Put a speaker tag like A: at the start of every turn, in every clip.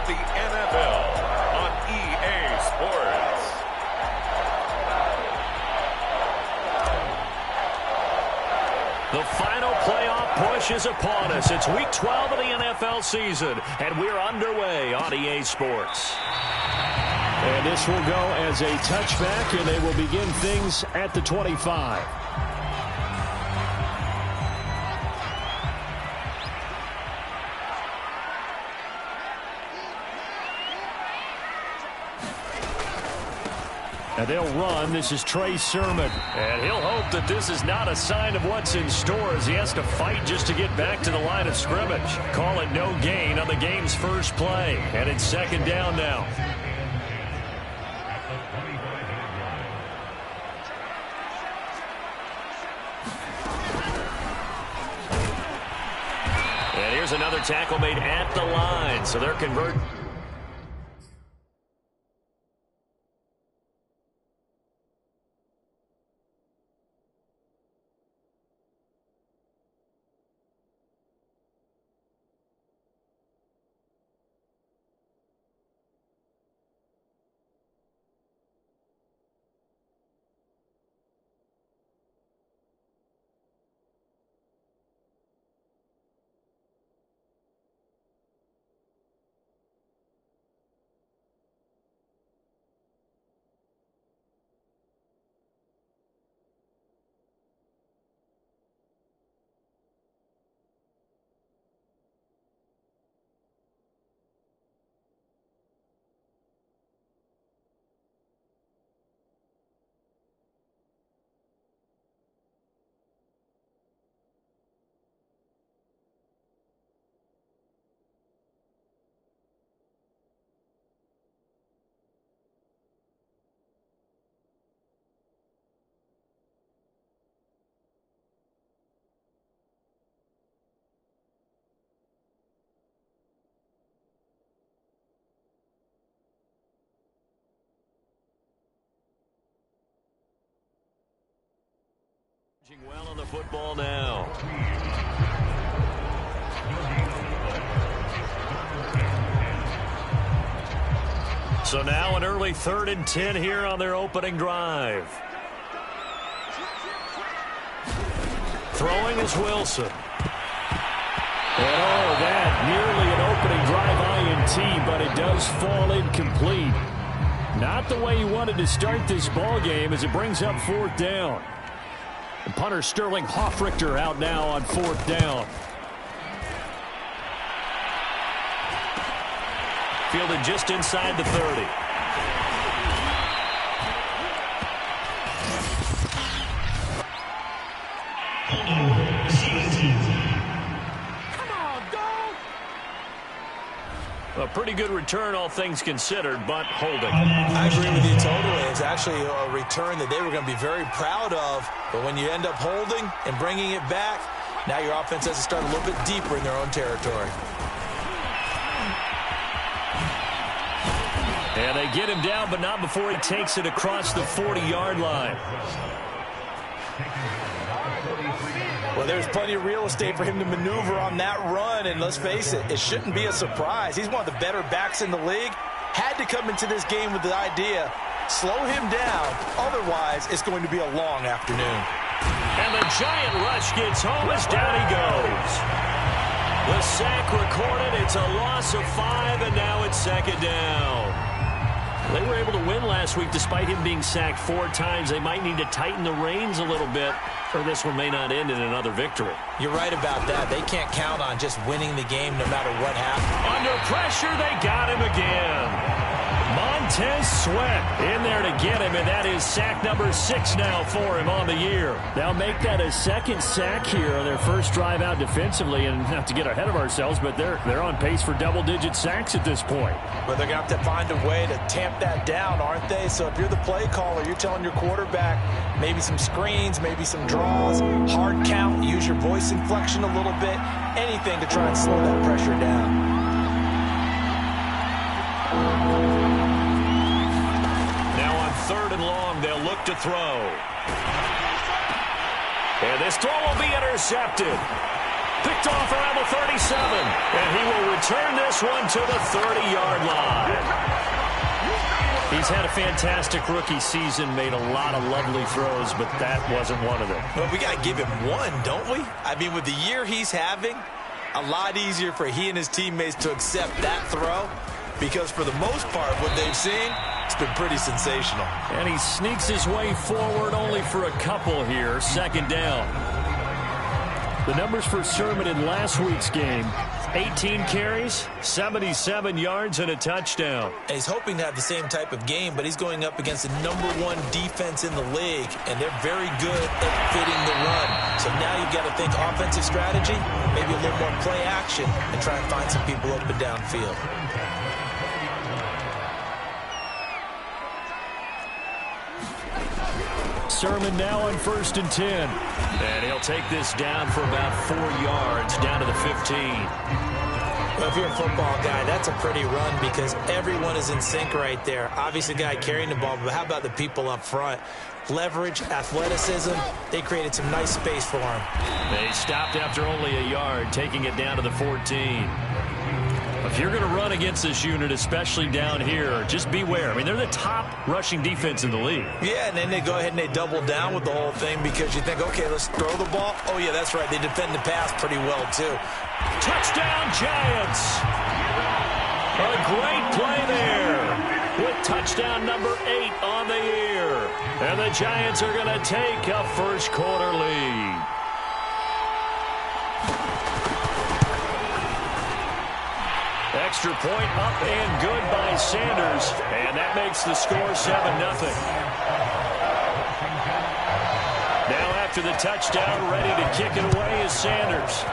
A: of the NFL on EA Sports. The final playoff push is upon us. It's Week 12 of the NFL season, and we're underway on EA Sports.
B: And this will go as a touchback, and they will begin things at the 25. And they'll run. This is Trey Sermon.
C: And he'll hope that this is not a sign of what's in store as he has to fight just to get back to the line of scrimmage. Call it no gain on the game's first play. And it's second down now. And here's another tackle made at the line. So they're converting. Well on the football now. So now an early 3rd and 10 here on their opening drive. Throwing is Wilson.
B: And oh, that nearly an opening drive INT, but it does fall incomplete. Not the way he wanted to start this ball game as it brings up 4th down. And punter Sterling Hoffrichter out now on 4th down.
C: Fielded just inside the 30. A pretty good return, all things considered, but holding.
D: I agree with you totally. It's actually a return that they were going to be very proud of. But when you end up holding and bringing it back, now your offense has to start a little bit deeper in their own territory.
C: And they get him down, but not before he takes it across the 40-yard line.
D: Well, there's plenty of real estate for him to maneuver on that run, and let's face it, it shouldn't be a surprise. He's one of the better backs in the league. Had to come into this game with the idea, slow him down, otherwise it's going to be a long afternoon.
C: And the giant rush gets home as down he goes. The sack recorded, it's a loss of 5, and now it's second down. They were able to win last week despite him being sacked 4 times. They might need to tighten the reins a little bit, or this one may not end in another victory.
D: You're right about that. They can't count on just winning the game no matter what happens.
C: Under pressure, they got him again. Montez Sweat in there to get him, and that is sack number 6 now for him on the year.
B: They'll make that a second sack here on their first drive out defensively, and not to get ahead of ourselves, but they're on pace for double-digit sacks at this point.
D: But they're going to have to find a way to tamp that down, aren't they? So if you're the play caller, you're telling your quarterback maybe some screens, maybe some draws, hard count, use your voice inflection a little bit, anything to try and slow that pressure down.
C: Now on 3rd and long, they'll look to throw. And this throw will be intercepted. Picked off around the 37. And he will
A: return this one to the 30-yard line.
B: He's had a fantastic rookie season, made a lot of lovely throws, but that wasn't one of them.
D: Well, we got to give him one, don't we? I mean, with the year he's having, a lot easier for he and his teammates to accept that throw, because for the most part, what they've seen, it's been pretty sensational.
B: And he sneaks his way forward only for a couple here. Second down. The numbers for Sermon in last week's game: 18 carries, 77 yards, and a touchdown.
D: And he's hoping to have the same type of game, but he's going up against the #1 defense in the league, and they're very good at fitting the run. So now you've got to think offensive strategy, maybe a little more play action, and try and find some people up and downfield.
B: Sermon now on 1st and 10.
A: And he'll take this down for about 4 yards, down to the 15.
D: Well, if you're a football guy, that's a pretty run because everyone is in sync right there. Obviously, the guy carrying the ball, but how about the people up front? Leverage, athleticism, they created some nice space for him.
A: They stopped after only a yard, taking it down to the 14.
B: If you're going to run against this unit, especially down here, just beware. I mean, they're the top rushing defense in the league.
D: Yeah, and then they go ahead and they double down with the whole thing because you think, okay, let's throw the ball. Oh, yeah, that's right. They defend the pass pretty well, too.
A: Touchdown, Giants! A great play there with touchdown number 8 on the year. And the Giants are going to take a first quarter lead. Extra point up and good by Sanders. And that makes the score 7-0. Now after the touchdown, ready to kick it away is Sanders.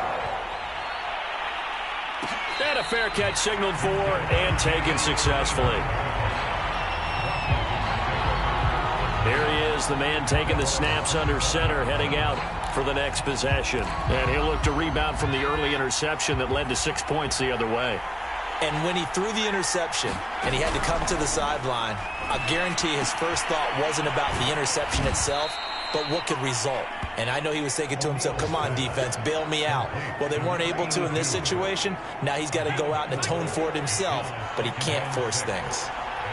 A: And a fair catch signaled for and taken successfully. Here he is, the man taking the snaps under center, heading out for the next possession. And he'll look to rebound from the early interception that led to 6 points the other way.
D: And when he threw the interception and he had to come to the sideline, I guarantee his first thought wasn't about the interception itself, but what could result. And I know he was thinking to himself, come on, defense, bail me out. Well, they weren't able to in this situation. Now he's got to go out and atone for it himself, but he can't force things.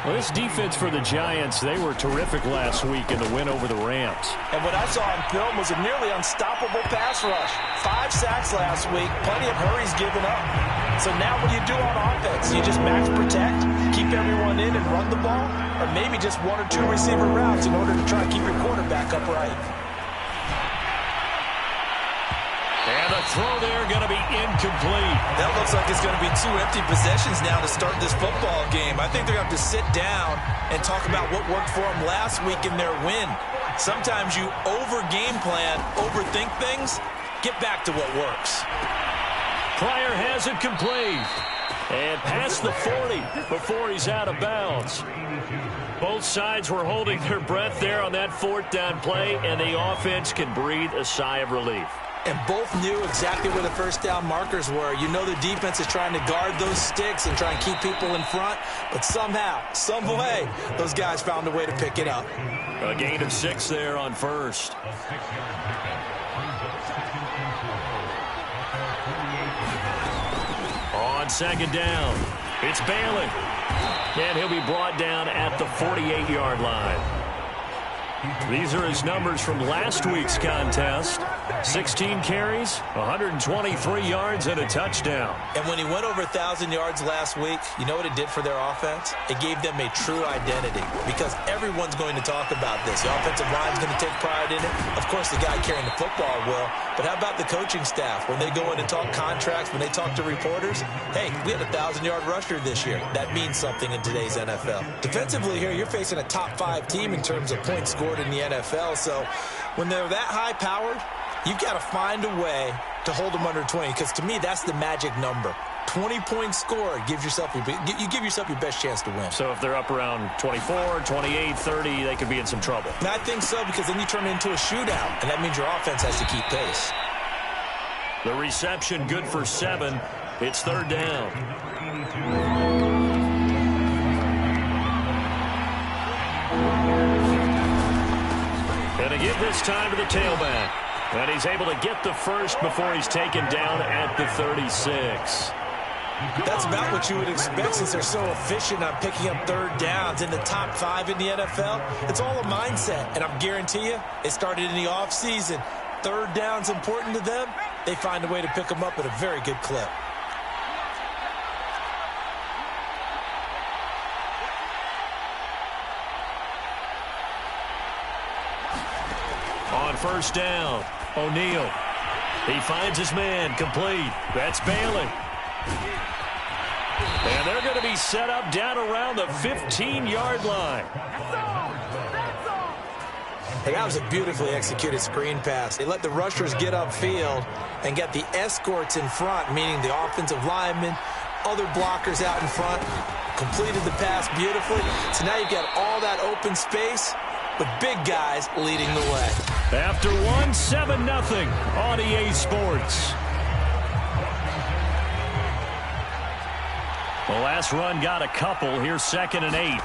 B: Well, this defense for the Giants, they were terrific last week in the win over the Rams.
D: And what I saw on film was a nearly unstoppable pass rush. 5 sacks last week, plenty of hurries given up. So now what do you do on offense? You just max protect, keep everyone in and run the ball, or maybe just 1 or 2 receiver routes in order to try and keep your quarterback upright.
A: And the throw there going to be incomplete.
D: That looks like it's going to be 2 empty possessions now to start this football game. I think they're going to have to sit down and talk about what worked for them last week in their win. Sometimes you over-game plan, overthink things, get back to what works.
A: Pryor has it complete. And past the 40 before he's out of bounds. Both sides were holding their breath there on that 4th down play, and the offense can breathe a sigh of relief.
D: And both knew exactly where the first down markers were. You know the defense is trying to guard those sticks and try and keep people in front, but somehow, some way, those guys found a way to pick it up.
A: A gain of 6 there on first. On second down, it's Bailey. And he'll be brought down at the 48-yard line. These are his numbers from last week's contest. 16 carries, 123 yards, and a touchdown.
D: And when he went over 1,000 yards last week, you know what it did for their offense? It gave them a true identity because everyone's going to talk about this. The offensive line's going to take pride in it. Of course, the guy carrying the football will. But how about the coaching staff? When they go in and talk contracts, when they talk to reporters, hey, we had a 1,000-yard rusher this year. That means something in today's NFL. Defensively here, you're facing a top 5 team in terms of points scored in the NFL. So when they're that high-powered, you've got to find a way to hold them under 20, because to me, that's the magic number. 20 points scored gives yourself you give yourself your best chance to win.
B: So if they're up around 24, 28, 30, they could be in some trouble.
D: And I think so, because then you turn it into a shootout, and that means your offense has to keep pace.
A: The reception good for 7. It's 3rd down. And again this time to the tailback. And he's able to get the first before he's taken down at the 36.
D: That's about what you would expect since they're so efficient on picking up third downs in the top 5 in the NFL. It's all a mindset, and I guarantee you, it started in the offseason. Third down's important to them. They find a way to pick them up at a very good clip.
A: On first down, O'Neal. He finds his man, complete. That's Bailey. And they're going to be set up down around the 15-yard line.
D: Hey, that was a beautifully executed screen pass. They let the rushers get upfield and get the escorts in front, meaning the offensive linemen, other blockers out in front, completed the pass beautifully. So now you've got all that open space with big guys leading the way.
B: After one, 7-0 on EA Sports.
A: The last run got a couple. Here's 2nd and 8.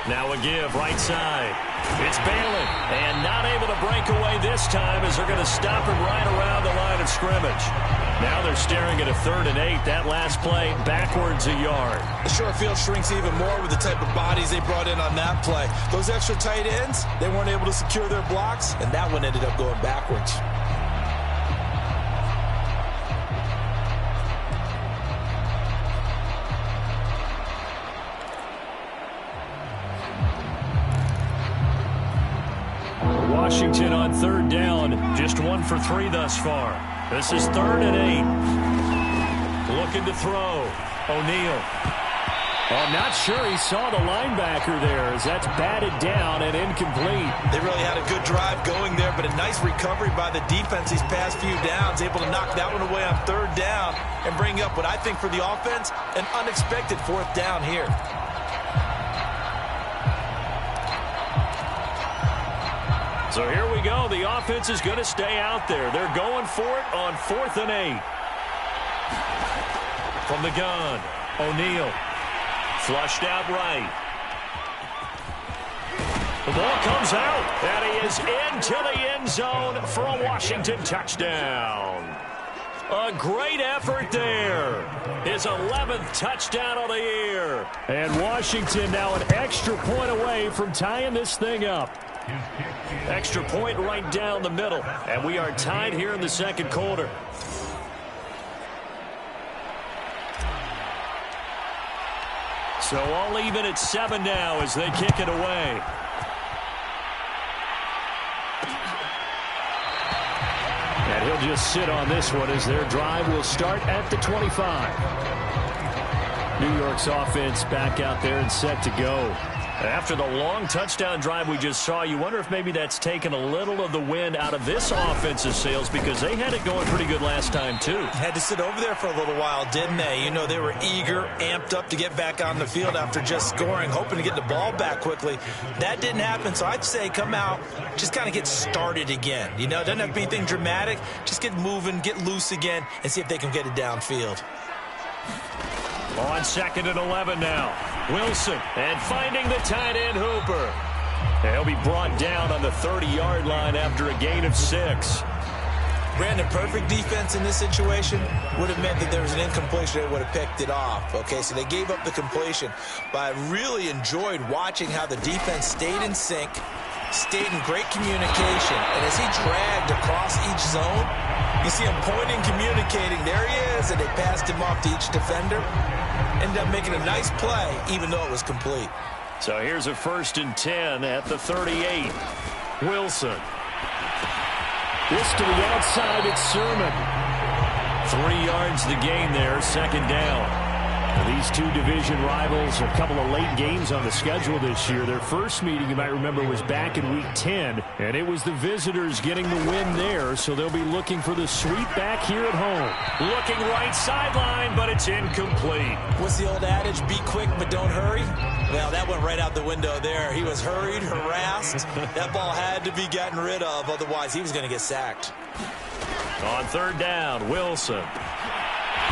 A: Now a give, right side. It's Bailey, and not able to break away this time as they're going to stop him right around the line of scrimmage. Now they're staring at a 3rd and 8. That last play, backwards a yard.
D: The short field shrinks even more with the type of bodies they brought in on that play. Those extra tight ends, they weren't able to secure their blocks, and that one ended up going backwards.
A: Washington on 3rd down, just 1 for 3 thus far. This is 3rd and 8. Looking to throw. O'Neal.
B: I'm not sure he saw the linebacker there as that's batted down and incomplete.
D: They really had a good drive going there, but a nice recovery by the defense these past few downs, able to knock that one away on 3rd down and bring up what I think for the offense, an unexpected 4th down here.
A: So here we go. The offense is going to stay out there. They're going for it on 4th and 8. From the gun, O'Neal. Flushed out right. The ball comes out, and he is into the end zone for a Washington touchdown. A great effort there. His 11th touchdown of the year.
B: And Washington now an extra point away from tying this thing up.
A: Extra point right down the middle. And we are tied here in the 2nd quarter. So all even at 7 now as they kick it away.
B: And he'll just sit on this one as their drive will start at the 25. New York's offense back out there and set to go.
A: After the long touchdown drive we just saw, you wonder if maybe that's taken a little of the wind out of this offensive sails because they had it going pretty good last time, too.
D: Had to sit over there for a little while, didn't they? You know, they were eager, amped up to get back on the field after just scoring, hoping to get the ball back quickly. That didn't happen, so I'd say come out, just kind of get started again. You know, it doesn't have to be anything dramatic. Just get moving, get loose again, and see if they can get it downfield.
A: On 2nd and 11 now. Wilson, and finding the tight end Hooper. He'll be brought down on the 30-yard line after a gain of 6.
D: Brandon, perfect defense in this situation would have meant that there was an incompletion. They would have picked it off. Okay, so they gave up the completion. But I really enjoyed watching how the defense stayed in sync, stayed in great communication. And as he dragged across each zone, you see him pointing, communicating. There he is, and they passed him off to each defender. Ended up making a nice play, even though it was complete.
A: So here's a 1st and 10 at the 38. Wilson.
B: This to the outside, it's Sermon.
A: 3 yards the gain there, 2nd down.
B: These two division rivals, a couple of late games on the schedule this year. Their first meeting, you might remember, was back in Week 10, and it was the visitors getting the win there, so they'll be looking for the sweep back here at home.
A: Looking right sideline, but it's incomplete.
D: What's the old adage, be quick but don't hurry? Well, that went right out the window there. He was hurried, harassed. That ball had to be gotten rid of, otherwise he was going to get sacked.
A: On 3rd down, Wilson.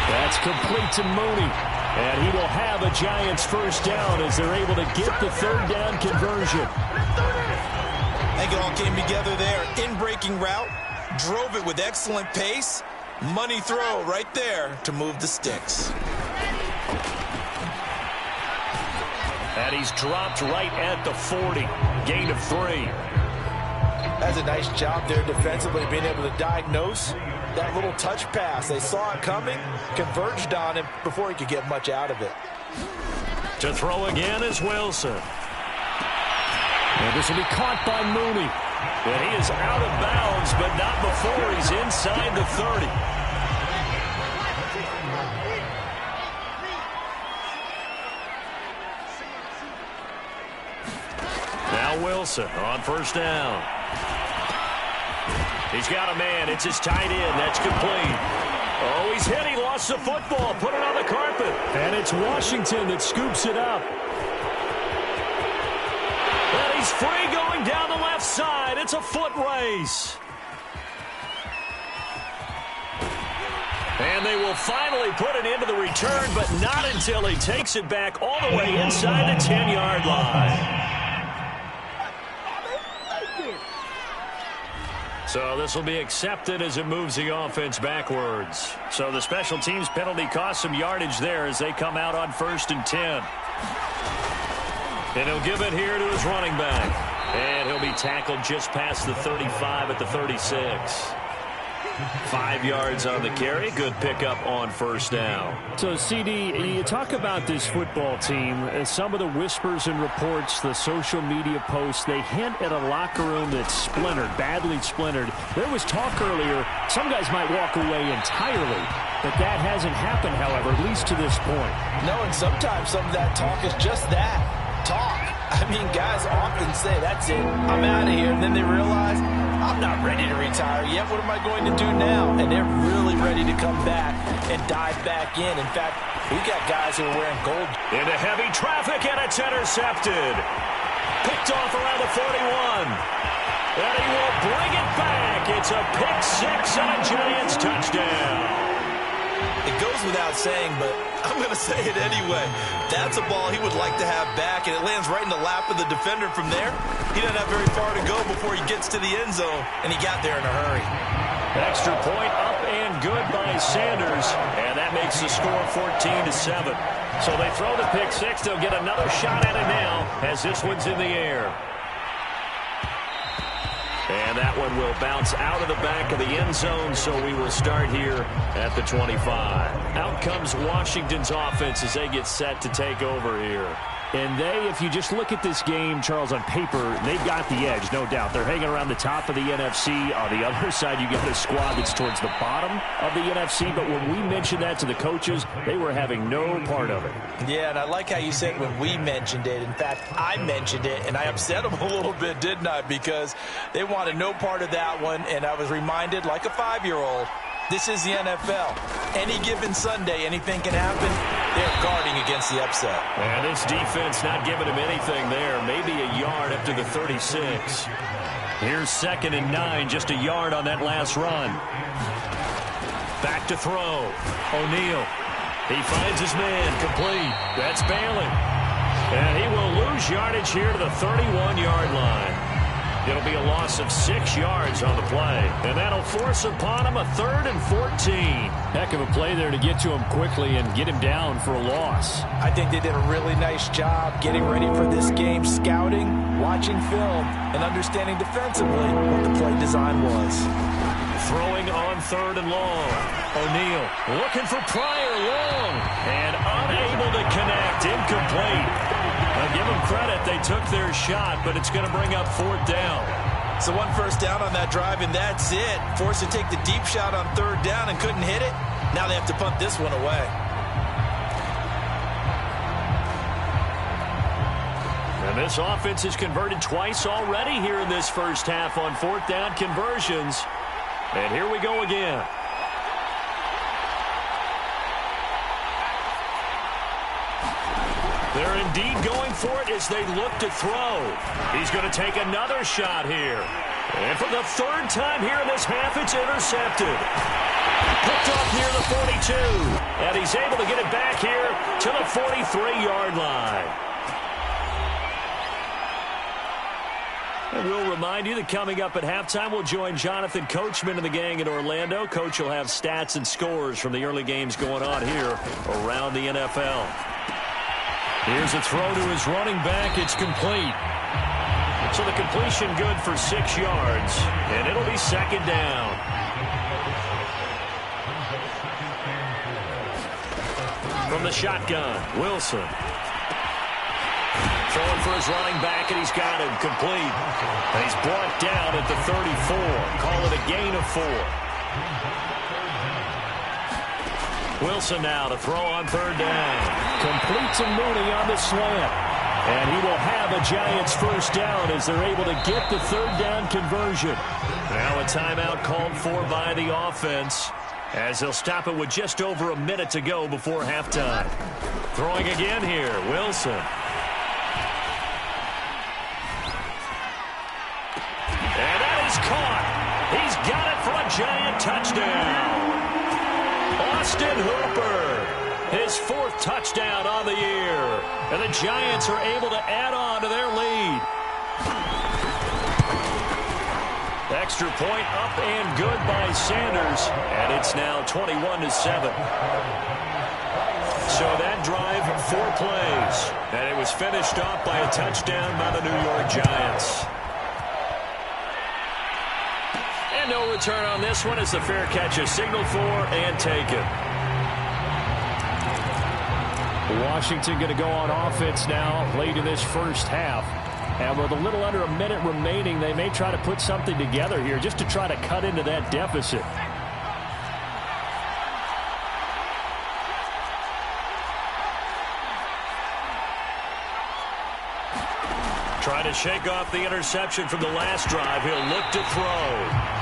B: That's complete to Mooney. And he will have a Giants 1st down as they're able to get the 3rd down conversion.
D: I think it all came together there. In-breaking route, drove it with excellent pace, Money throw right there to move the sticks.
A: And he's dropped right at the 40. Gain of 3.
D: That's a nice job there defensively, being able to diagnose that little touch pass. They saw it coming, converged on him before he could get much out of it.
A: To throw again is Wilson.
B: And this will be caught by Mooney.
A: And he is out of bounds, but not before he's inside the 30. Now Wilson on first down. He's got a man. It's his tight end. That's complete. Oh, he's hit. He lost the football. Put it on the carpet.
B: And it's Washington that scoops it up.
A: And he's free going down the left side. It's a foot race. And they will finally put it into the return, but not until he takes it back all the way inside the 10-yard line. So this will be accepted as it moves the offense backwards. So the special teams penalty cost some yardage there as they come out on 1st and 10. And he'll give it here to his running back. And he'll be tackled just past the 35 at the 36. 5 yards on the carry. Good pickup on first down.
B: So, CD, you talk about this football team. Some of the whispers and reports, the social media posts, they hint at a locker room that's splintered, badly splintered. There was talk earlier, some guys might walk away entirely. But that hasn't happened, however, at least to this point.
D: No, and sometimes some of that talk is just that, talk. I mean, guys often say, that's it, I'm out of here. And then they realize, I'm not ready to retire yet. What am I going to do now? And they're really ready to come back and dive back in. In fact, we've got guys who are wearing gold.
A: Into heavy traffic, and it's intercepted. Picked off around the 41. And he will bring it back. It's a pick six and a Giants touchdown.
D: It goes without saying, but I'm going to say it anyway. That's a ball he would like to have back, and it lands right in the lap of the defender from there. He doesn't have very far to go before he gets to the end zone, and he got there in a hurry.
A: Extra point up and good by Sanders, and that makes the score 14-7. So they throw the pick six. They'll get another shot at it now as this one's in the air. And that one will bounce out of the back of the end zone, so we will start here at the 25. Out comes Washington's offense as they get set to take over here.
B: And they, if you just look at this game, Charles, on paper, they've got the edge, no doubt. They're hanging around the top of the NFC. On the other side, you got a squad that's towards the bottom of the NFC. But when we mentioned that to the coaches, they were having no part of it.
D: Yeah, and I like how you said when we mentioned it. In fact, I mentioned it, and I upset them a little bit, didn't I? Because they wanted no part of that one, and I was reminded, like a 5-year-old, this is the NFL. Any given Sunday, anything can happen. They're guarding against the upset.
A: And this defense not giving him anything there. Maybe a yard up to the 36. Here's 2nd and 9, just a yard on that last run. Back to throw. O'Neal. He finds his man, complete. That's Bailey. And he will lose yardage here to the 31-yard line. It'll be a loss of 6 yards on the play. And that'll force upon him a 3rd and 14.
B: Heck of a play there to get to him quickly and get him down for a loss.
D: I think they did a really nice job getting ready for this game, scouting, watching film, and understanding defensively what the play design was.
A: Throwing on 3rd and long. O'Neal looking for Pryor, long, and unable to connect. Incomplete. Now give them credit, they took their shot, but it's going to bring up 4th down.
D: So 1 first down on that drive, and that's it. Forced to take the deep shot on 3rd down and couldn't hit it. Now they have to punt this one away.
A: And this offense has converted twice already here in this first half on 4th down conversions. And here we go again. They're indeed going for it as they look to throw. He's going to take another shot here. And for the 3rd time here in this half, it's intercepted. Picked off near the 42. And he's able to get it back here to the 43-yard line. And we'll remind you that coming up at halftime, we'll join Jonathan Coachman and the gang in Orlando. Coach will have stats and scores from the early games going on here around the NFL. Here's a throw to his running back. It's complete. So the completion good for 6 yards, and it'll be second down. From the shotgun, Wilson. Throwing for his running back, and he's got him complete. And he's brought down at the 34. Call it a gain of 4. Wilson now to throw on third down. Complete to Mooney on the slant. And he will have a Giants first down as they're able to get the third down conversion. Now a timeout called for by the offense as they'll stop it with just over a minute to go before halftime. Throwing again here, Wilson. And that is caught. He's got it for a Giant touchdown. Austin Hooper, his 4th touchdown on the year. And the Giants are able to add on to their lead. Extra point up and good by Sanders. And it's now 21-7. So that drive, 4 plays. And it was finished off by a touchdown by the New York Giants. And no return on this one as the fair catch is signaled for and taken.
B: Washington going to go on offense now late in this first half. And with a little under a minute remaining, they may try to put something together here just to try to cut into that deficit.
A: Trying to shake off the interception from the last drive. He'll look to throw.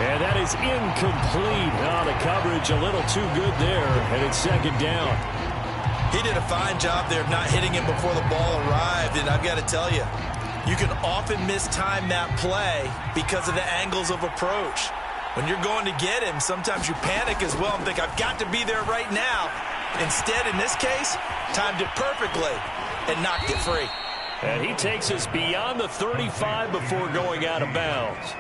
B: And that is incomplete. Oh, the coverage a little too good there. And it's second down.
D: He did a fine job there of not hitting him before the ball arrived. And I've got to tell you, you can often mistime that play because of the angles of approach. When you're going to get him, sometimes you panic as well and think, I've got to be there right now. Instead, in this case, timed it perfectly and knocked it free.
A: And he takes us beyond the 35 before going out of bounds.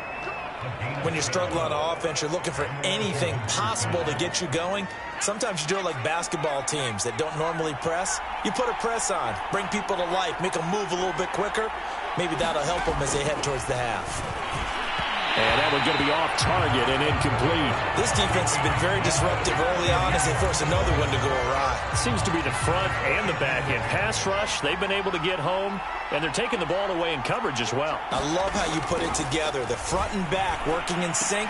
D: When you struggle on offense, you're looking for anything possible to get you going. Sometimes you do it like basketball teams that don't normally press. You put a press on, bring people to life, make them move a little bit quicker. Maybe that'll help them as they head towards the half.
B: And that one's going to be off target and incomplete.
D: This defense has been very disruptive early on as they force another one to go awry.
A: Seems to be the front and the back end. Pass rush, they've been able to get home, and they're taking the ball away in coverage as well.
D: I love how you put it together. The front and back working in sync,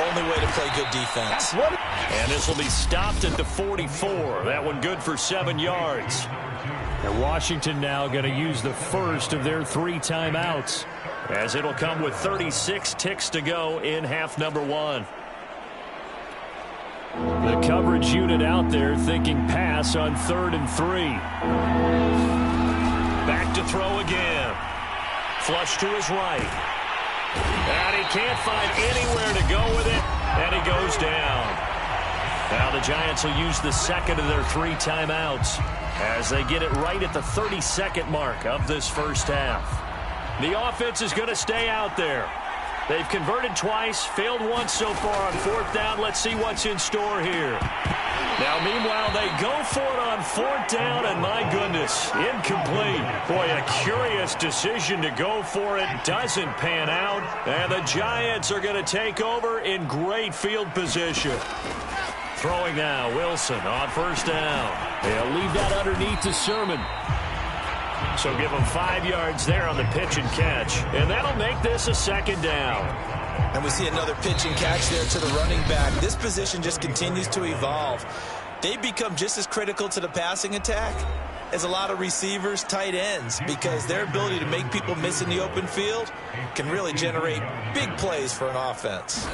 D: only way to play good defense.
A: And this will be stopped at the 44. That one good for 7 yards.
B: And Washington now going to use the first of their 3 timeouts, as it'll come with 36 ticks to go in half number 1. The coverage unit out there thinking pass on 3rd and 3.
A: Back to throw again. Flush to his right. And he can't find anywhere to go with it, and he goes down. Now the Giants will use the second of their 3 timeouts as they get it right at the 32nd mark of this first half. The offense is going to stay out there. They've converted twice, failed once so far on 4th down. Let's see what's in store here. Now, meanwhile, they go for it on 4th down, and my goodness, incomplete. Boy, a curious decision to go for it. Doesn't pan out, and the Giants are going to take over in great field position. Throwing now, Wilson on 1st down.
B: They'll leave that underneath to Sermon.
A: So give him 5 yards there on the pitch and catch. And that'll make this a 2nd down.
D: And we see another pitch and catch there to the running back. This position just continues to evolve. They've become just as critical to the passing attack as a lot of receivers, tight ends, because their ability to make people miss in the open field can really generate big plays for an offense.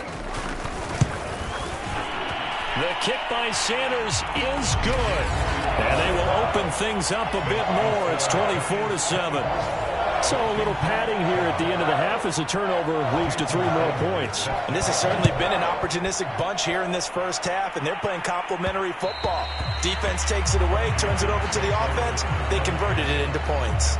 A: The kick by Sanders is good. And they will open things up a bit more. It's 24-7.
B: So a little padding here at the end of the half as the turnover leads to 3 more points.
D: And this has certainly been an opportunistic bunch here in this first half, and they're playing complementary football. Defense takes it away, turns it over to the offense. They converted it into points.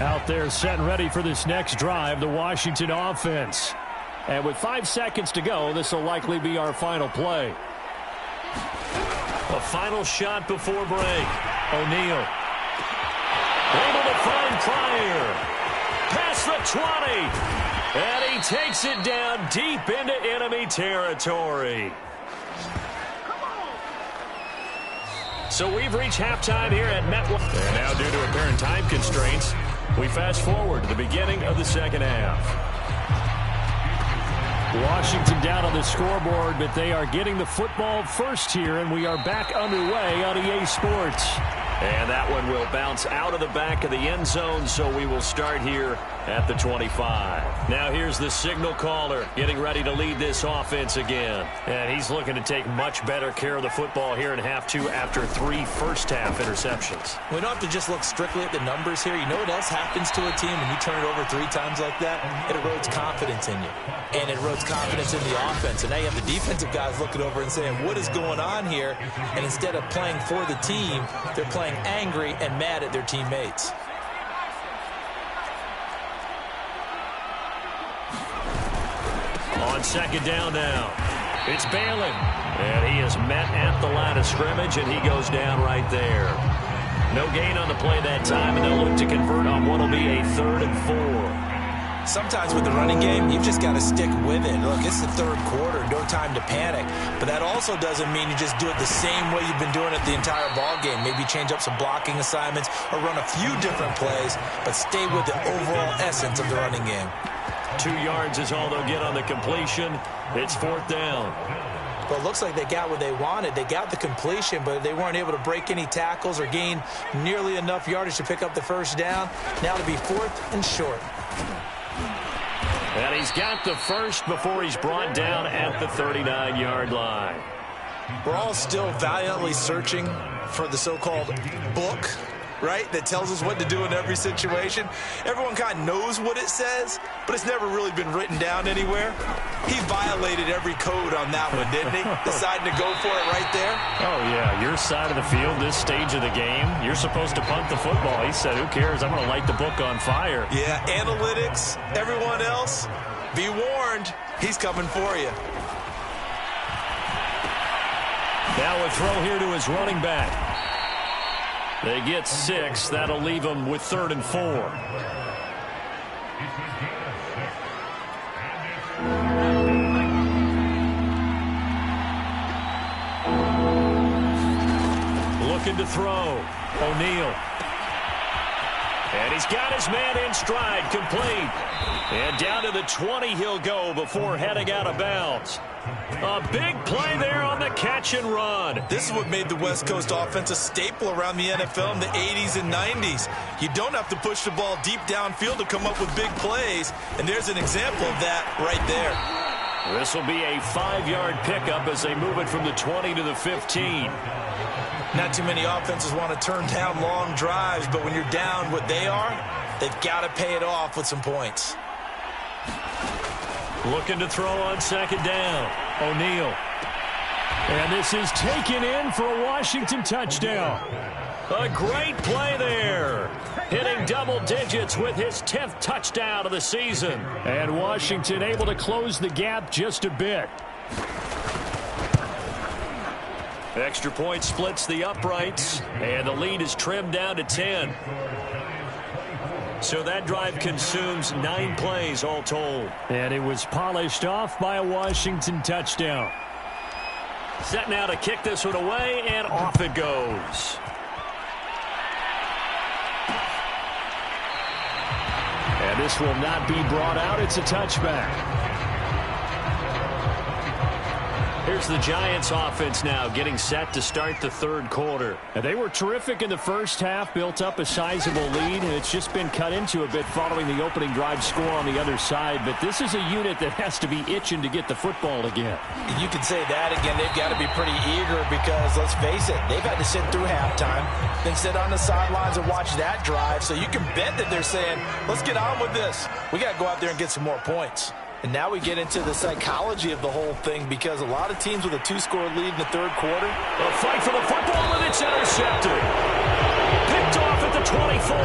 B: Out there set and ready for this next drive, the Washington offense. And with 5 seconds to go, this will likely be our final play.
A: A final shot before break. O'Neal. Able to find Pryor. Past the 20. And he takes it down deep into enemy territory. So we've reached halftime here at MetLife. And now, due to apparent time constraints, we fast forward to the beginning of the second half.
B: Washington down on the scoreboard, but they are getting the football first here, and we are back underway on EA Sports.
A: And that one will bounce out of the back of the end zone, so we will start here at the 25. Now here's the signal caller getting ready to lead this offense again. And he's looking to take much better care of the football here in half two after 3 first-half interceptions.
D: We don't have to just look strictly at the numbers here. You know what else happens to a team when you turn it over 3 times like that? It erodes confidence in you. And it erodes confidence in the offense. And now you have the defensive guys looking over and saying, what is going on here? And instead of playing for the team, they're playing angry and mad at their teammates.
A: On second down now, it's Balin. And he is met at the line of scrimmage, and he goes down right there. No gain on the play that time, and they'll look to convert on what will be a 3rd and 4.
D: Sometimes with the running game, you've just got to stick with it. Look, it's the 3rd quarter, no time to panic. But that also doesn't mean you just do it the same way you've been doing it the entire ball game. Maybe change up some blocking assignments or run a few different plays, but stay with the overall essence of the running game.
A: 2 yards is all they'll get on the completion. It's 4th down.
D: Well, it looks like they got what they wanted. They got the completion, but they weren't able to break any tackles or gain nearly enough yardage to pick up the first down. Now to be 4th and short.
A: And he's got the first before he's brought down at the 39-yard line.
D: We're all still valiantly searching for the so-called book, right, that tells us what to do in every situation. Everyone kind of knows what it says, but it's never really been written down anywhere. He violated every code on that one, didn't he? Deciding to go for it right there.
B: Oh, yeah, your side of the field, this stage of the game, you're supposed to punt the football. He said, who cares? I'm going to light the book on fire.
D: Yeah, analytics, everyone else, be warned, he's coming for you.
A: Now a throw here to his running back. They get 6. That'll leave them with 3rd and 4. Looking to throw. O'Neal. And he's got his man in stride, complete. And down to the 20 he'll go before heading out of bounds. A big play there on the catch and run.
D: This is what made the West Coast offense a staple around the NFL in the 80s and 90s. You don't have to push the ball deep downfield to come up with big plays, and there's an example of that right there.
A: This will be a 5-yard pickup as they move it from the 20 to the 15.
D: Not too many offenses want to turn down long drives, but when you're down what they are, they've got to pay it off with some points.
A: Looking to throw on second down. O'Neal.
B: And this is taken in for a Washington touchdown.
A: A great play there. Hitting double digits with his 10th touchdown of the season.
B: And Washington able to close the gap just a bit.
A: Extra point splits the uprights, and the lead is trimmed down to 10. So that drive consumes 9 plays all told.
B: And it was polished off by a Washington touchdown.
A: Set now to kick this one away, and off it goes.
B: And this will not be brought out. It's a touchback.
A: Here's the Giants offense now getting set to start the 3rd quarter.
B: And they were terrific in the first half, built up a sizable lead, and it's just been cut into a bit following the opening drive score on the other side. But this is a unit that has to be itching to get the football again.
D: You can say that again. They've got to be pretty eager because, let's face it, they've had to sit through halftime, then sit on the sidelines and watch that drive. So you can bet that they're saying, let's get on with this. We got to go out there and get some more points. And now we get into the psychology of the whole thing because a lot of teams with a 2-score lead in the 3rd quarter.
A: A fight for the football, and it's intercepted. Picked off at the 24.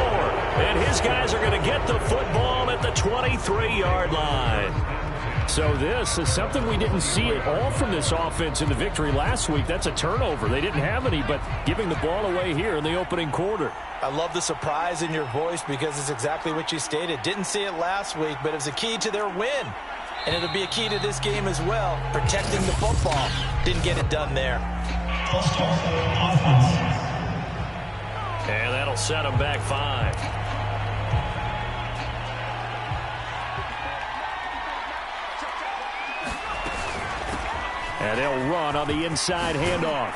A: And his
C: these guys are going to get the football at the 23-yard line.
B: So this is something we didn't see at all from this offense in the victory last week. That's a turnover. They didn't have any, but giving the ball away here in the opening quarter.
D: I love the surprise in your voice because it's exactly what you stated. Didn't see it last week, but it was a key to their win. And it'll be a key to this game as well, protecting the football. Didn't get it done there.
C: And that'll set them back 5.
B: And they'll run on the inside handoff.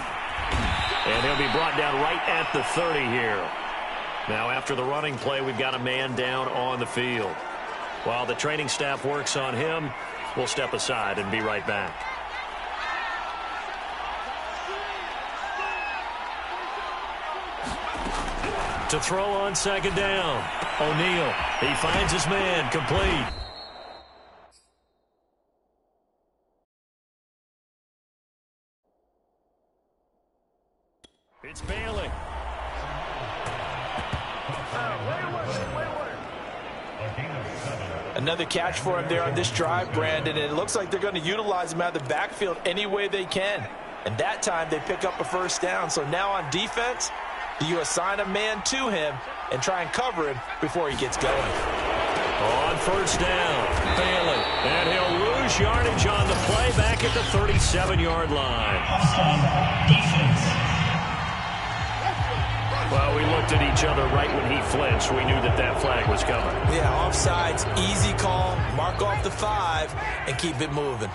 C: And he'll be brought down right at the 30 here. Now after the running play, we've got a man down on the field. While the training staff works on him, we'll step aside and be right back. To throw on second down. O'Neal, he finds his man, complete. It's Bailey.
D: Another catch for him there on this drive, Brandon, and it looks like they're going to utilize him out of the backfield any way they can. And that time they pick up a first down. So now on defense, do you assign a man to him and try and cover him before he gets going?
C: On first down, Bailey. And he'll lose yardage on the play back at the 37-yard line. Well, we looked at each other right when he flinched. We knew that that flag was coming.
D: Yeah, offsides, easy call, mark off the 5, and keep it moving.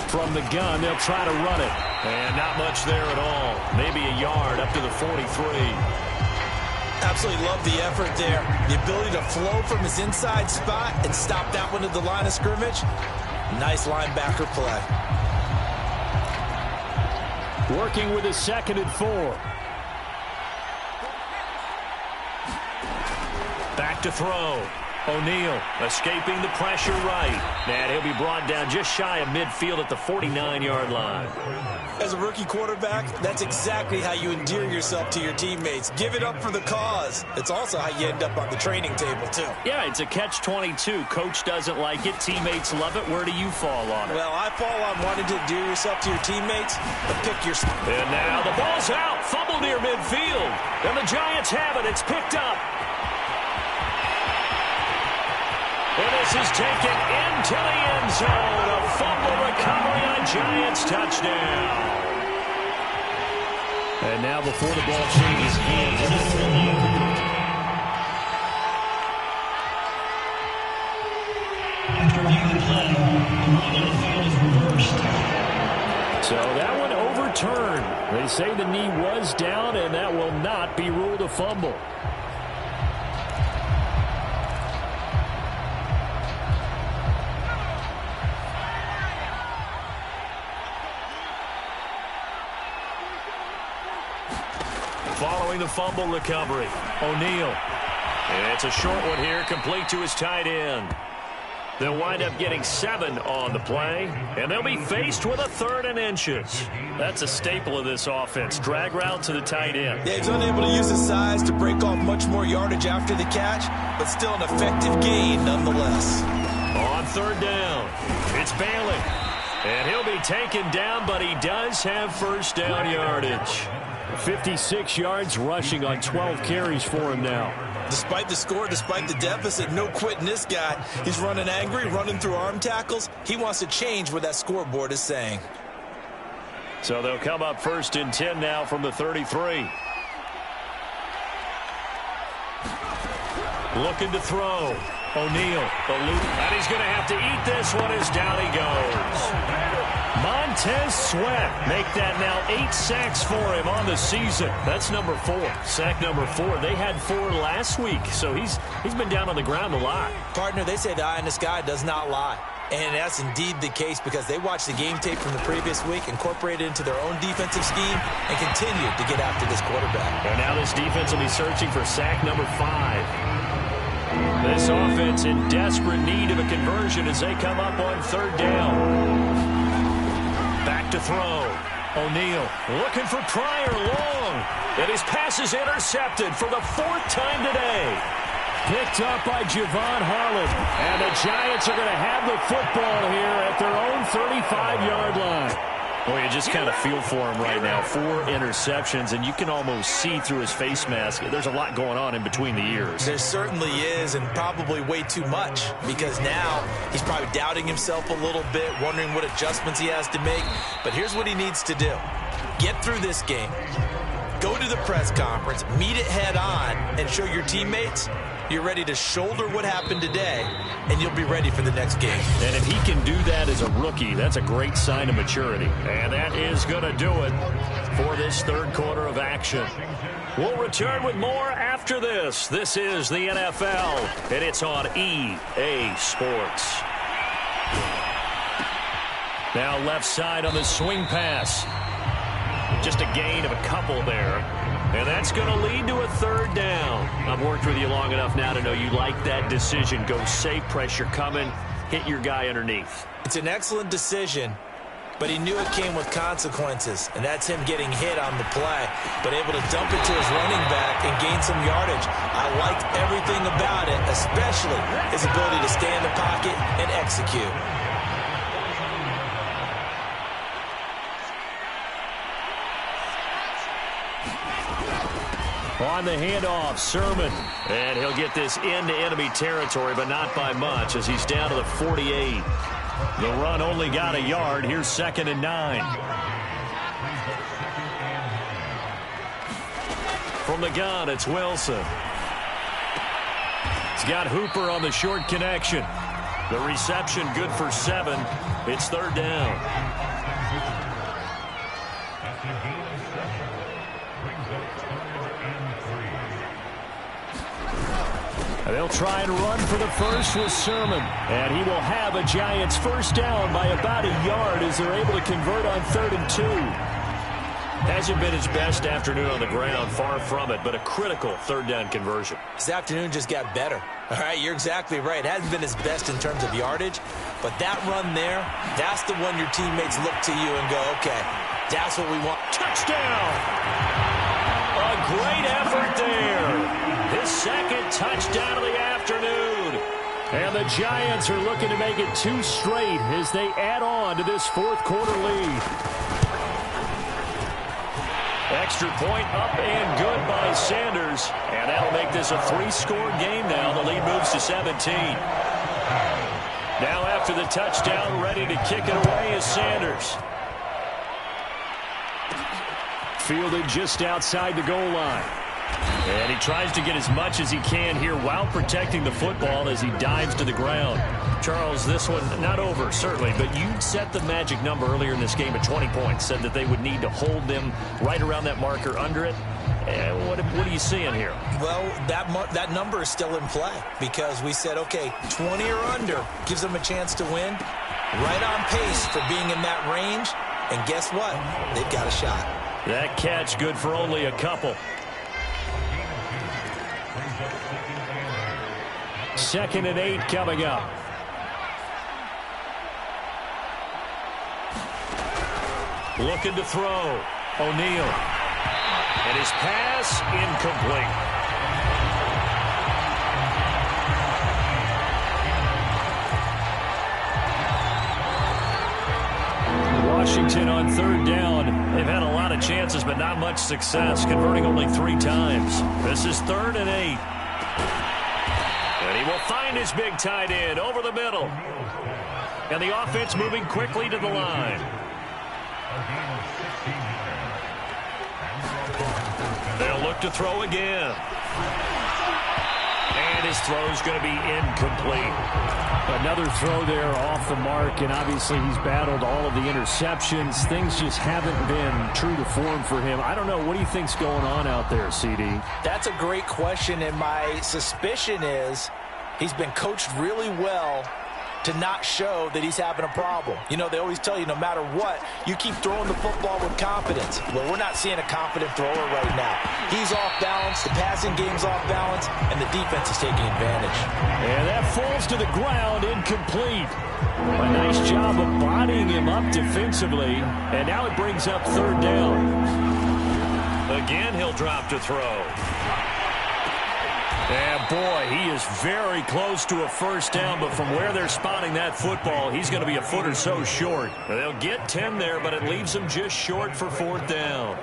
B: From the gun, they'll try to run it.
C: And not much there at all. Maybe a yard up to the 43.
D: Absolutely love the effort there. The ability to flow from his inside spot and stop that one at the line of scrimmage. Nice linebacker play.
B: Working with his 2nd and 4.
C: Back to throw. O'Neal escaping the pressure right. And he'll be brought down just shy of midfield at the 49-yard line.
D: As a rookie quarterback, that's exactly how you endear yourself to your teammates. Give it up for the cause. It's also how you end up on the training table, too.
B: Yeah, it's a catch-22. Coach doesn't like it. Teammates love it. Where do you fall on it?
D: Well, I fall on wanting to endear yourself to your teammates, but pick your...
C: And now the ball's out. Fumble near midfield. And the Giants have it. It's picked up. And this is taken into the end zone. A fumble recovery on Giants touchdown.
B: And now before the ball changes hands. So that one overturned. They say the knee was down, and that will not be ruled a fumble.
C: Following the fumble recovery, O'Neal. And it's a short one here, complete to his tight end. They'll wind up getting 7 on the play, and they'll be faced with a 3rd and inches. That's a staple of this offense. Drag route to the tight end.
D: Yeah, he's unable to use his size to break off much more yardage after the catch, but still an effective gain nonetheless.
C: On 3rd down, it's Bailey. And he'll be taken down, but he does have first down yardage.
B: 56 yards rushing on 12 carries for him now.
D: Despite the score, despite the deficit, no quitting this guy. He's running angry, running through arm tackles. He wants to change what that scoreboard is saying.
C: So they'll come up 1st and 10 now from the 33. Looking to throw. O'Neal, and he's going to have to eat this one as down he goes. Montez Sweat make that now 8 sacks for him on the season. That's number 4. Sack number 4. They had 4 last week, so he's been down on the ground a lot.
D: Partner, they say the eye in the sky does not lie. And that's indeed the case because they watched the game tape from the previous week, incorporated it into their own defensive scheme, and continued to get after this quarterback.
C: And now this defense will be searching for sack number 5. This offense in desperate need of a conversion as they come up on 3rd down. Back to throw. O'Neal looking for Pryor long. And his pass is intercepted for the 4th time today.
B: Picked up by Javon Harlan. And the Giants are going to have the football here at their own 35-yard line.
A: Well, you just kind of feel for him right now. 4 interceptions, and you can almost see through his face mask. There's a lot going on in between the ears.
D: There certainly is, and probably way too much, because now he's probably doubting himself a little bit, wondering what adjustments he has to make. But here's what he needs to do. Get through this game. Go to the press conference, meet it head on, and show your teammates you're ready to shoulder what happened today, and you'll be ready for the next game.
A: And if he can do that as a rookie, that's a great sign of maturity. And that is going to do it for this 3rd quarter of action. We'll return with more after this. This is the NFL, and it's on EA Sports. Now left side on the swing pass. Just a gain of a couple there. And that's going to lead to a 3rd down. I've worked with you long enough now to know you like that decision. Go safe, pressure coming, hit your guy underneath.
D: It's an excellent decision, but he knew it came with consequences, and that's him getting hit on the play, but able to dump it to his running back and gain some yardage. I liked everything about it, especially his ability to stay in the pocket and execute.
B: On the handoff, Sermon.
A: And he'll get this into enemy territory, but not by much, as he's down to the 48. The run only got a yard. Here's 2nd and 9. From the gun, it's Wilson. He's got Hooper on the short connection. The reception good for 7. It's 3rd down.
B: They'll try and run for the first with Sermon. And he will have a Giants 1st down by about a yard as they're able to convert on 3rd and 2.
A: Hasn't been his best afternoon on the ground, far from it, but a critical 3rd down conversion.
D: His afternoon just got better. All right, you're exactly right. It hasn't been his best in terms of yardage, but that run there, that's the one your teammates look to you and go, okay, that's what we want.
A: Touchdown! A great effort there. His 2nd touchdown of the afternoon.
B: And the Giants are looking to make it 2 straight as they add on to this 4th quarter lead.
A: Extra point up and good by Sanders. And that'll make this a 3-score game now. The lead moves to 17. Now after the touchdown, ready to kick it away is Sanders.
B: Fielded just outside the goal line.
A: And he tries to get as much as he can here while protecting the football as he dives to the ground. Charles, this one not over, certainly, but you set the magic number earlier in this game at 20 points, said that they would need to hold them right around that marker under it. What are you seeing here?
D: Well, that number is still in play because we said, okay, 20 or under gives them a chance to win. Right on pace for being in that range. And guess what? They've got a shot.
A: That catch good for only a couple.
B: 2nd and 8 coming up.
A: Looking to throw. O'Neal. And his pass incomplete. Washington on 3rd down. They've had a lot of chances, but not much success, converting only 3 times. This is 3rd and 8. And he will find his big tight end over the middle. And the offense moving quickly to the line. They'll look to throw again. And his throw's going to be incomplete.
B: Another throw there off the mark, and obviously he's battled all of the interceptions. Things just haven't been true to form for him. I don't know. What do you think's going on out there, CD?
D: That's a great question, and my suspicion is he's been coached really well to not show that he's having a problem. You know, they always tell you no matter what, you keep throwing the football with confidence. Well, we're not seeing a confident thrower right now. He's off balance, the passing game's off balance, and the defense is taking advantage.
B: And that falls to the ground, incomplete. A nice job of bodying him up defensively, and now it brings up 3rd down.
A: Again, he'll drop to throw. And, boy, he is very close to a first down, but from where they're spotting that football, he's going to be a foot or so short. They'll get 10 there, but it leaves them just short for fourth down.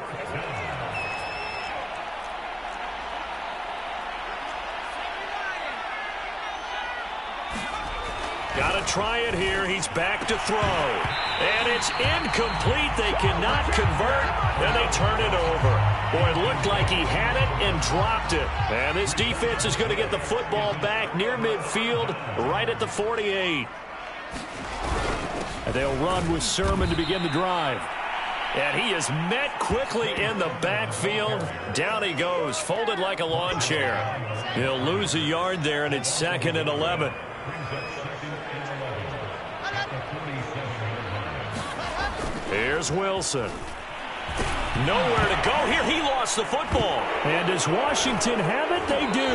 A: Got to try it here. He's back to throw. And it's incomplete. They cannot convert, and they turn it over. Boy, it looked like he had it and dropped it. And this defense is going to get the football back near midfield, right at the 48.
B: And they'll run with Sermon to begin the drive.
A: And he is met quickly in the backfield. Down he goes, folded like a lawn chair. He'll lose a yard there, and it's 2nd and 11. Here's Wilson. Nowhere to go here. He lost the football.
B: And does Washington have it? They do.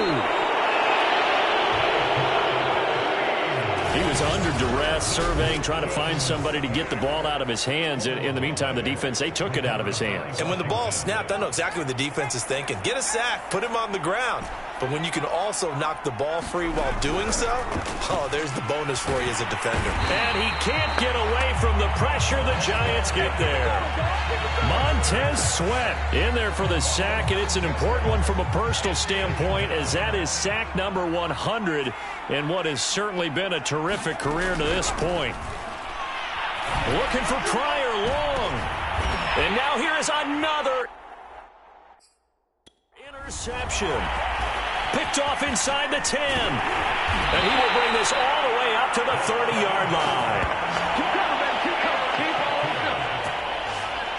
A: He was under duress, surveying, trying to find somebody to get the ball out of his hands. In the meantime, the defense, they took it out of his hands.
D: And when the ball snapped, I know exactly what the defense is thinking. Get a sack, put him on the ground. But when you can also knock the ball free while doing so, oh, there's the bonus for you as a defender.
A: And he can't get away from the pressure. The Giants get there. Montez Sweat in there for the sack, and it's an important one from a personal standpoint, as that is sack number 100 in what has certainly been a terrific career to this point. Looking for Pryor long. And now here is another interception. Picked off inside the 10. And he will bring this all the way up to the 30-yard line.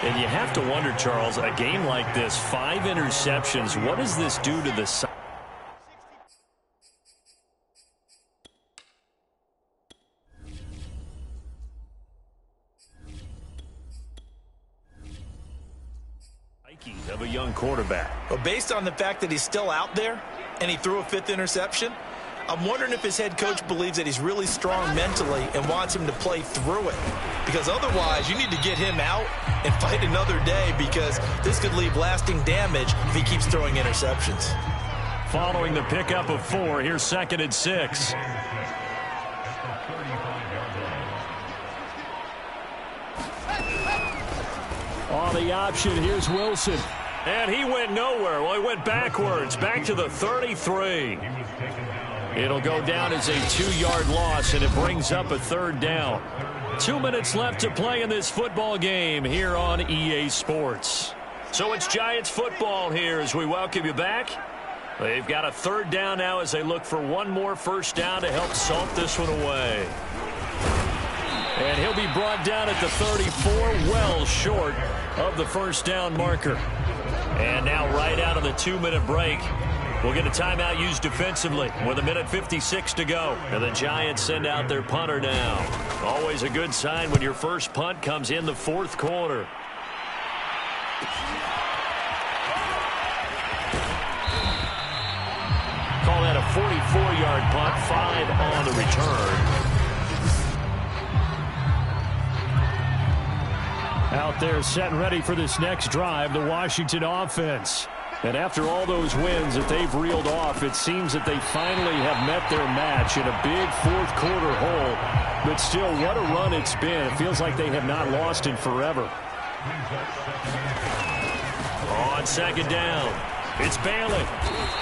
A: And you have to wonder, Charles, a game like this, 5 interceptions, what does this do to the side? Of a young quarterback.
D: Well, based on the fact that he's still out there and he threw a 5th interception, I'm wondering if his head coach believes that he's really strong mentally and wants him to play through it. Because otherwise, you need to get him out and fight another day, because this could leave lasting damage if he keeps throwing interceptions.
A: Following the pickup of 4, here's 2nd and 6.
B: On the option, here's Wilson.
A: And he went nowhere. Well, he went backwards, back to the 33. It'll go down as a 2-yard loss, and it brings up a 3rd down. 2 minutes left to play in this football game here on EA Sports. So it's Giants football here as we welcome you back. They've got a 3rd down now as they look for one more first down to help salt this one away. And he'll be brought down at the 34, well short of the first down marker. And now right out of the 2-minute break, we'll get a timeout used defensively with 1:56 to go. And the Giants send out their punter now. Always a good sign when your first punt comes in the 4th quarter. Call that a 44-yard punt, 5 on the return.
B: Out there set and ready for this next drive, the Washington offense. And after all those wins that they've reeled off, it seems that they finally have met their match in a big 4th quarter hole. But still, what a run it's been. It feels like they have not lost in forever.
A: On 2nd down, it's Bailey.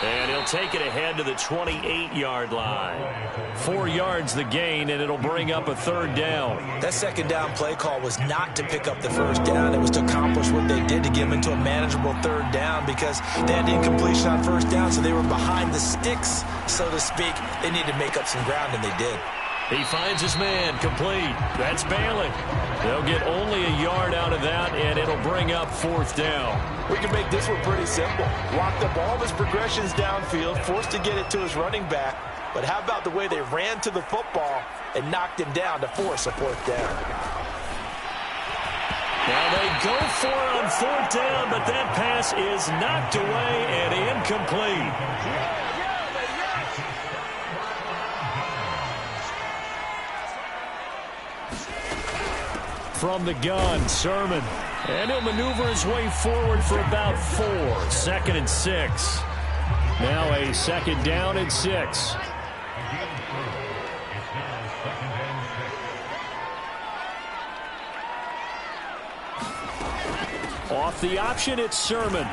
A: And he'll take it ahead to the 28-yard line. 4 yards the gain, and it'll bring up a 3rd down.
D: That 2nd down play call was not to pick up the first down. It was to accomplish what they did, to get them into a manageable 3rd down, because they had incompletion on first down, so they were behind the sticks, so to speak. They needed to make up some ground, and they did.
A: He finds his man, complete. That's Bailey. They'll get only a yard out of that, and it'll bring up 4th down.
D: We can make this one pretty simple. Locked up all of his progressions downfield, forced to get it to his running back. But how about the way they ran to the football and knocked him down to force a 4th down?
A: Now they go for it on 4th down, but that pass is knocked away and incomplete.
B: from the gun, Sermon. And he'll maneuver his way forward for about 4. 2nd and 6. Now a 2nd down and 6. Off the option, it's Sermon.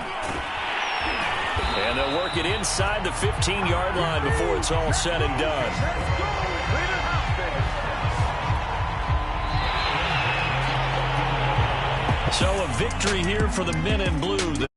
C: And they'll work it inside the 15-yard line before it's all said and done. So a victory here for the men in blue.